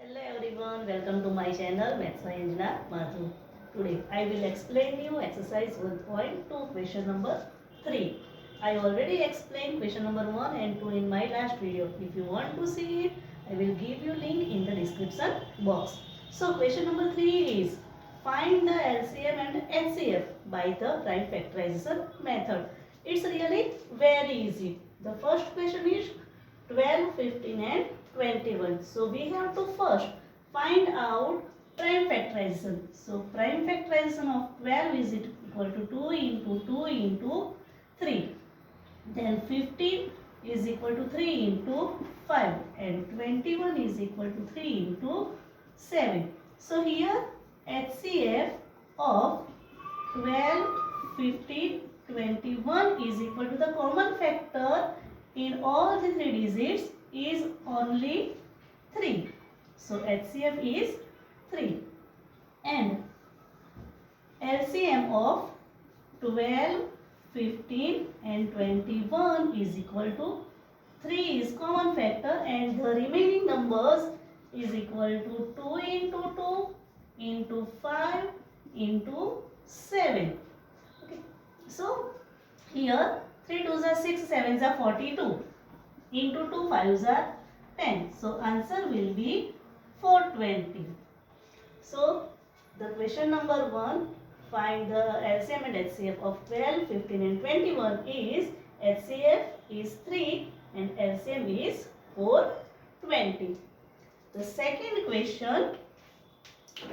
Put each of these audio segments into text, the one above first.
Hello everyone, welcome to my channel Maths by Anjana Madhu. Today I will explain you exercise 1.2 question number 3. I already explained question number 1 and 2 in my last video. If you want to see it, I will give you link in the description box. So question number 3 is find the LCM and HCF by the prime factorization method. It's really very easy. The first question is 12, 15 and 21. So we have to first find out prime factorization. So prime factorization of 12 is equal to 2 into 2 into 3. Then 15 is equal to 3 into 5 and 21 is equal to 3 into 7. So here HCF of 12, 15, 21 is equal to the common factor in all the three digits is only 3. So HCF is 3. And LCM of 12, 15 and 21 is equal to 3 is common factor and the remaining numbers is equal to 2 into 2 into 5 into 7. Okay. So here 3 2s are 6, 7s are 42. Into 2 5s are 10. So answer will be 420. So the question number 1, find the LCM and HCF of 12, 15 and 21 is HCF is 3 and LCM is 420. The second question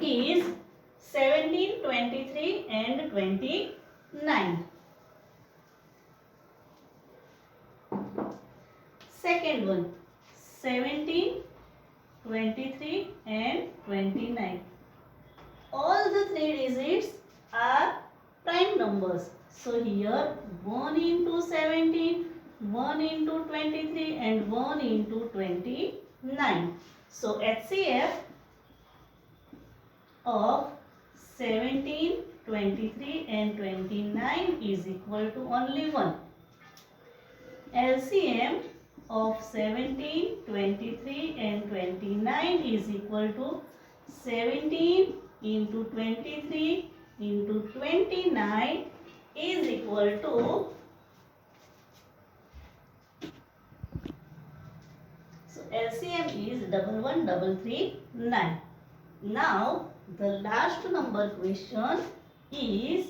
is 17, 23 and 29. Second one, 17, 23 and 29. All the three digits are prime numbers. So here 1 into 17, 1 into 23 and 1 into 29. So HCF of 17, 23 and 29 is equal to only 1. LCM of 17, 23 and 29 is equal to 17 into 23 into 29 is equal to, so LCM is 11339. Now the last number question is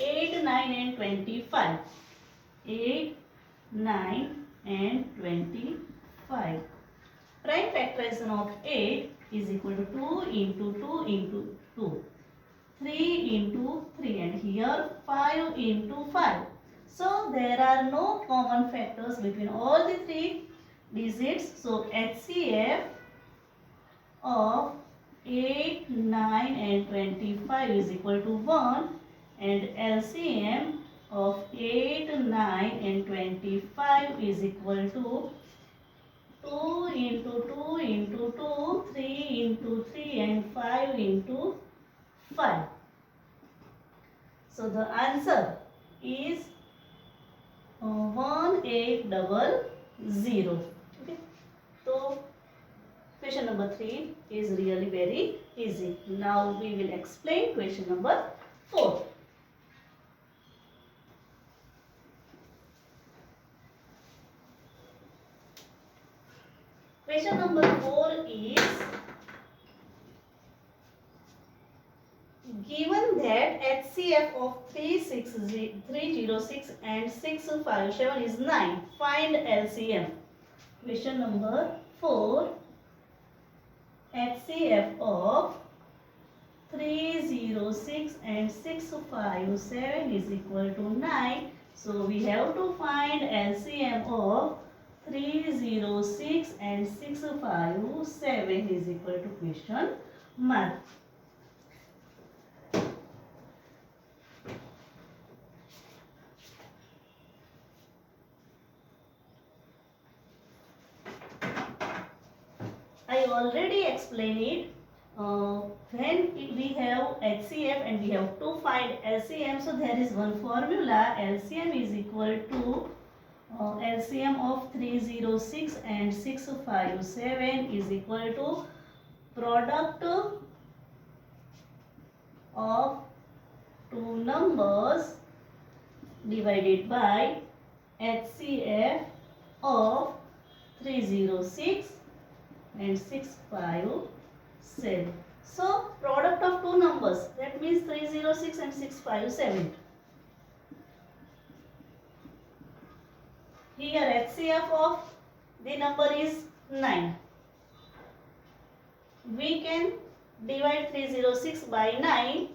8, 9 and 25. 8, 9 and 25. Prime factorization of 8 is equal to 2 into 2 into 2. 3 into 3 and here 5 into 5. So there are no common factors between all the three digits. So HCF of 8, 9 and 25 is equal to 1 and LCM of 8, 9 and 25 is equal to 2 into 2 into 2, 3 into 3 and 5 into 5. So the answer is 1800. Okay. So question number 3 is really very easy. Now we will explain question number 4. Question number 4 is given that HCF of 306 and 657 is 9. Find LCM. Question number 4. HCF of 306 and 657 is equal to 9. So we have to find LCM of 306 and 657 is equal to question mark. I already explained it. When we have HCF and we have to find LCM, so there is one formula. LCM is equal to LCM of 306 and 657 is equal to product of two numbers divided by HCF of 306 and 657. So product of two numbers, that means 306 and 657. Here HCF of the number is 9. We can divide 306 by 9.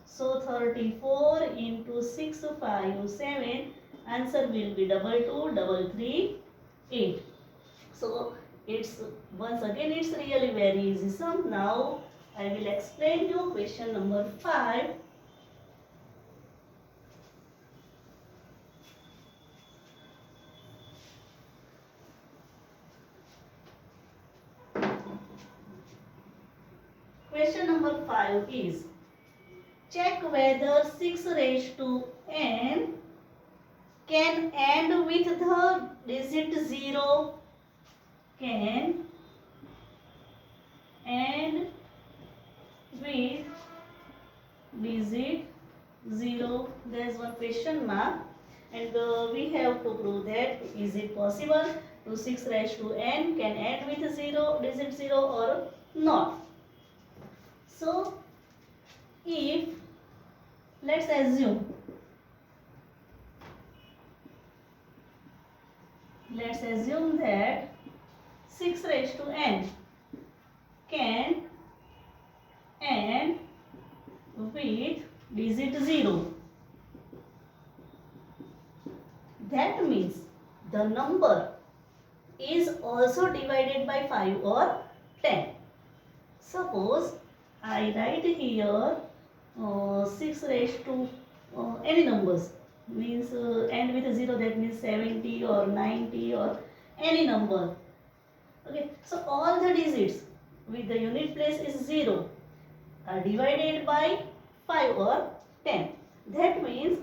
So 34 into 657, answer will be 223338. So it's once again it's really very easy sum. Now I will explain you question number 5. Question number 5 is, check whether 6 raised to n can end with the digit 0. Can end with digit 0. There is one question mark, and we have to prove that is it possible to 6 raised to n can end with 0, digit 0 or not. So if let's assume that 6 raised to n can end with digit 0. That means the number is also divided by 5 or 10. Suppose I write here 6 raised to any numbers, means end with 0, that means 70 or 90 or any number. Okay, so all the digits with the unit place is 0 are divided by 5 or 10. That means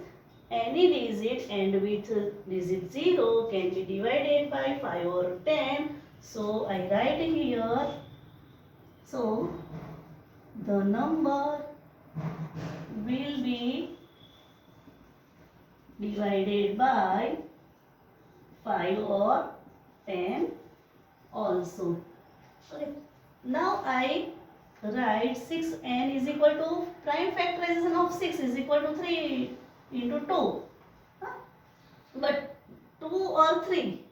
any digit end with digit 0 can be divided by 5 or 10. So I write here, so the number will be divided by 5 or 10 also. Okay. Now I write 6n is equal to prime factorization of 6 is equal to 3 into 2. But 2 or 3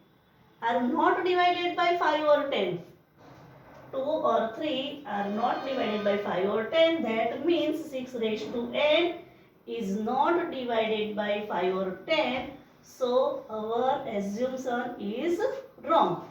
are not divided by 5 or 10. 2 or 3 are not divided by 5 or 10. That means 6 raised to n is not divided by 5 or 10. So our assumption is wrong.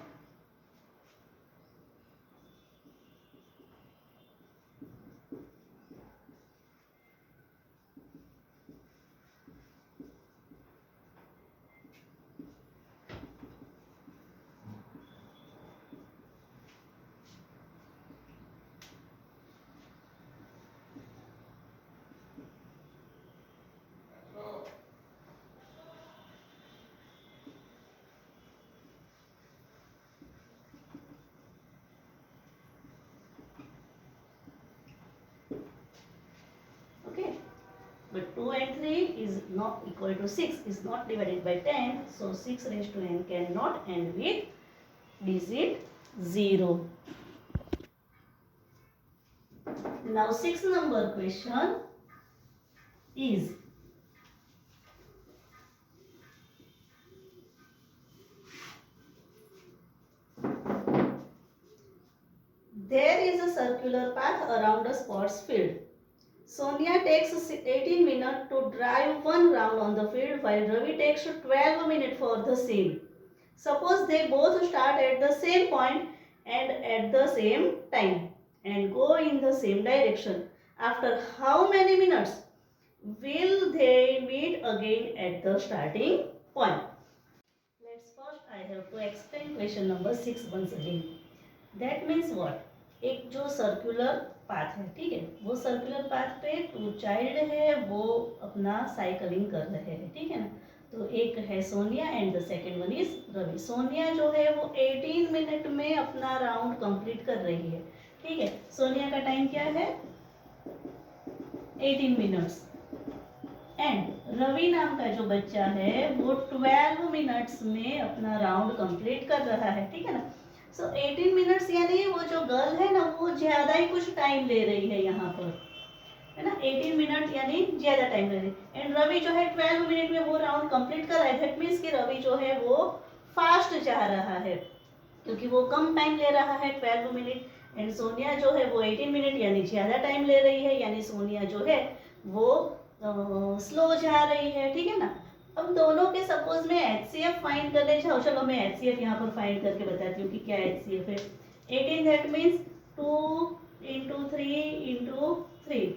But 2 and 3 is not equal to 6, is not divided by 10. So 6 raised to n cannot end with digit 0. Now 6th number question is, there is a circular path around a sports field. Sonia takes 18 minutes to drive one round on the field, while Ravi takes 12 minutes for the same. Suppose they both start at the same point and at the same time and go in the same direction. After how many minutes will they meet again at the starting point? Let's first I have to explain question number 6 once again. That means what? एक जो circular path है, ठीक है, वो circular path पे 2 child है, वो अपना साइकिलिंग कर रहे हैं, ठीक है ना। तो एक है Sonia and the second one is Ravi. Sonia जो है वो 18 मिनट में अपना राउंड कंप्लीट कर रही है, ठीक है। सोनिया का टाइम क्या है, 18 मिनट्स। एंड रवि नाम का जो बच्चा है वो 12 मिनट्स में अपना राउंड कंप्लीट कर रहा है, ठीक है ना। सो 18 मिनट्स यानी वो जो गर्ल है ना वो ज़्यादा ही कुछ टाइम ले रही है यहाँ पर, है ना। 18 मिनट यानी ज़्यादा टाइम ले रही है। एंड रवि जो है 12 मिनट में वो राउंड कंप्लीट कर रहा है। दैट मीन्स कि रवि जो है वो फास्ट जा रहा है क्योंकि वो कम टाइम ले रहा है, 12 मिनट। एंड सोनिया जो है वो 18 मिनट यानी ज़्यादा टाइम ले रही है, यानी सोनिया जो है वो स्लो जा रही है, ठीक है ना। अब दोनों के सपोज में HCF फाइंड करने जाओ, चलो मैं HCF यहाँ पर फाइंड करके बताती हूँ कि क्या HCF है। 18 that means 2 into 3 into 3,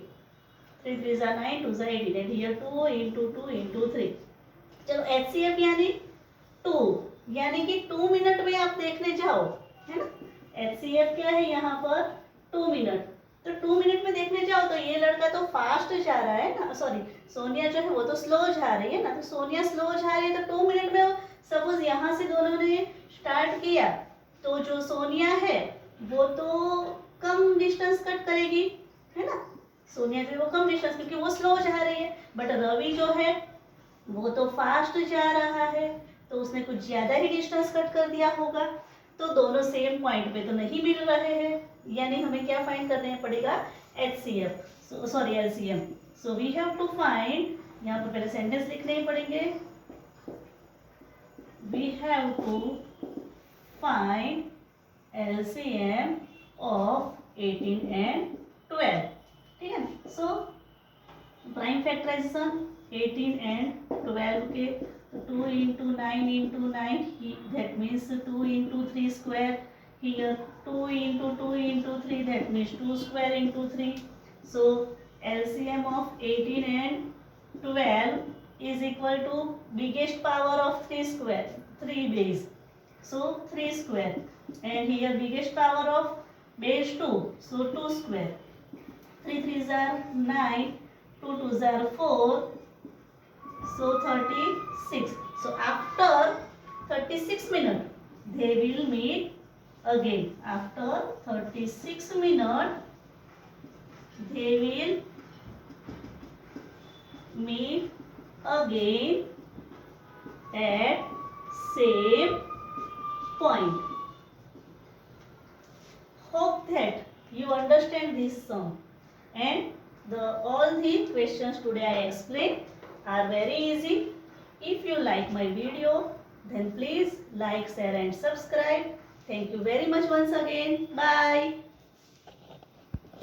3 3 are 9, 2 are 18 and here 2 into 2 into 3। चलो HCF यानी 2, यानी कि 2 मिनट में आप देखने जाओ, है ना। HCF क्या है यहाँ पर, 2 मिनट। तो 2 मिनट में देखने जाओ तो ये लड़का तो फास्ट जा रहा है ना, सॉरी सोनिया जो है वो तो स्लो जा रही है ना। तो सोनिया स्लो जा रही है तो 2 मिनट में सपोज यहाँ से दोनों ने स्टार्ट किया तो जो सोनिया है वो तो कम डिस्टेंस कट करेगी, है ना। सोनिया जो है वो कम डिस्टेंस, क्योंकि वो स्लो जा रही है। बट रवि जो है वो तो फास्ट जा रहा है, तो उसने कुछ ज़्यादा ही डिस्टेंस कट कर दिया होगा। तो दोनों सेम पॉइंट पे तो नहीं मिल रहे हैं, यानी हमें क्या फाइंड करने पड़ेगा, HCF, sorry LCM। So we have to find, यहाँ पर पहले सेंटेंस लिखने ही पड़ेंगे। We have to find LCM of 18 and 12, ठीक है। सो प्राइम फैक्टराइजेशन 18 एंड 12 के, 2 into 9 into 9, that means 2 into 3 square, here 2 into 2 into 3, that means 2 square into 3. So LCM of 18 and 12 is equal to biggest power of 3 square, 3 base, so 3 square, and here biggest power of base 2, so 2 square, 3 3s are 9, 2 2s are 4, so 36. So after 36 minutes they will meet again. After 36 minutes they will meet again at same point. Hope that you understand this sum, and all the questions today I explained are very easy. If you like my video, then please like, share and subscribe. Thank you very much once again. Bye.